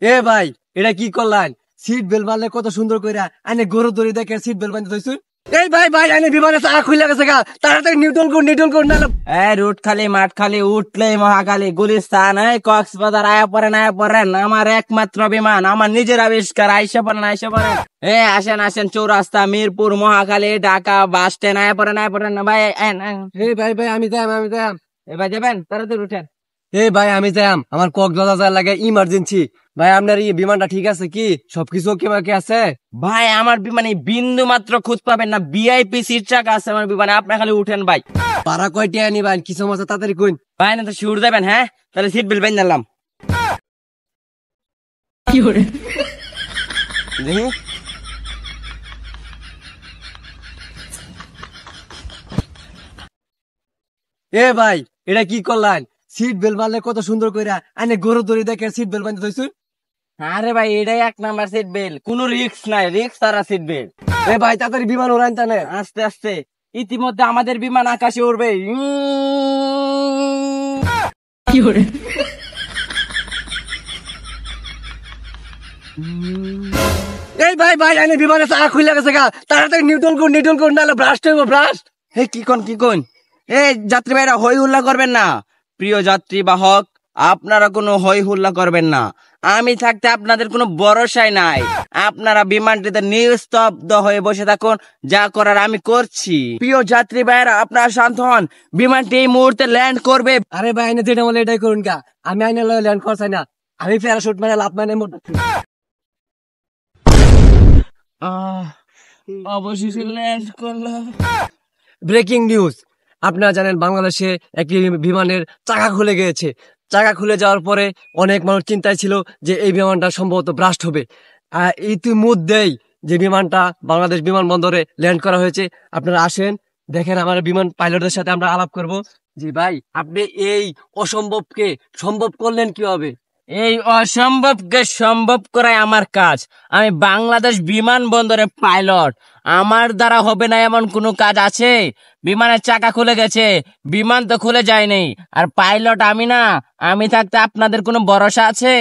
এ ভাই, এটা কি করলেন? সিট বেল্ট বাঁধলে কত সুন্দর কইরা আইনে গরু দড়ি দেখে সিট বেল্ট বাঁধতে হইছুন। এই ভাই ভাই, আইনে বিমানে চাকা খুলে গেছে গা, তাড়াতাড়ি নিউটন কোড না। রুট খালি মাঠ খালি উঠলেই মহাখালী গুলিস্তান কক্সবাজার আয়া পড়েন আমার একমাত্র বিমান, আমার নিজের আবিষ্কার। আইসা পড়েন আসেন আসেন, চৌরাস্তা মিরপুর মহাখালী ঢাকা বাস স্ট্যান্ড আয়া পড়েন না ভাই। এই ভাই ভাই, আমি যাই। এবার যাবেন, তাড়াতাড়ি উঠেন। এই ভাই, আমি যাই, আমার কক্সবাজার লাগে ইমার্জেন্সি। ভাই আপনার এই বিমানটা ঠিক আছে কি? সবকিছু ওকে বাকি আছে? ভাই আমার বিমানে বিন্দু মাত্র খুঁজ পাবেন না, ভিআইপি সিট চাকা আছে আমার বিমানে, আপনি খালি উঠেন ভাই। পাড়া কয়টি আনি ভাই, কি সমস্যা তাড়াতাড়ি কইন। ভাই না তো শিউর যাবেন? হ্যাঁ তাহলে সিট বেল্ট বেঁধে নিলাম। এ ভাই, এটা কি করলেন? সিট বেল্ট বাঁধলে কত সুন্দর কইরা আইনে গরু দড়ি দেখে সিট বেল্ট বাঁধতে হইছুন। আরে ভাই এটাই এক নাম্বার সিট বেল্ট, কোনো রিস্ক নাই, রিস্ক ছাড়া সিট বেল্ট। এ ভাই তাড়াতাড়ি বিমান উড়াইন টানে। আস্তে আস্তে, ইতিমধ্যে আমাদের বিমান আকাশে উড়বে। এই ভাই ভাই, আইনে বিমানে চাকা খুলে গেছে গা, তাড়াতাড়ি নিউটন কোড নাহলে ব্রাস্ট হইব ব্রাস্ট। কি কোন যাত্রী ভাইরা হই হুল্লা করবেন না। প্রিয় যাত্রী বাহক, আপনারা কোনো হই হুল্লা করবেন না। আমি থাকতে আপনাদের কোনো ভরসাই নাই। আপনারা বিমানটিতে নিস্তব্ধ হয়ে বসে থাকুন, যা করার আমি করছি। প্রিয় যাত্রী ভাইরা আপনারা শান্ত হন, বিমানটি এই মুহূর্তে ল্যান্ড করবে। আরে ভাই, আইনে যেটা বলে এটাই করুন গা, আমি আইনে ল্যান্ড করছি না, আমি প্যারাশুট মানে লাভ মানে অবশেষে ল্যান্ড করলাম। ব্রেকিং নিউজ, আপনারা জানেন বাংলাদেশে একটি বিমানের চাকা খুলে গিয়েছে। চাকা খুলে যাওয়ার পরে অনেক মানুষ চিন্তায় ছিল যে এই বিমানটা সম্ভবত ব্রাস্ট হবে। ইতিমধ্যেই যে বিমানটা বাংলাদেশ বিমানবন্দরে ল্যান্ড করা হয়েছে, আপনারা আসেন দেখেন, আমার বিমান পাইলটের সাথে আমরা আলাপ করব। জি ভাই, আপনি এই অসম্ভবকে সম্ভব করলেন কিভাবে? এই অসম্ভবকে সম্ভব করাই আমার কাজ। আমি বাংলাদেশ বিমানবন্দরের পাইলট, আমার দ্বারা হবে না এমন কোনো কাজ আছে? বিমানের চাকা খুলে গেছে, বিমান তো খুলে যায়নি, আর পাইলট আমি না। আমি থাকতে আপনাদের কোনো ভরসা আছে?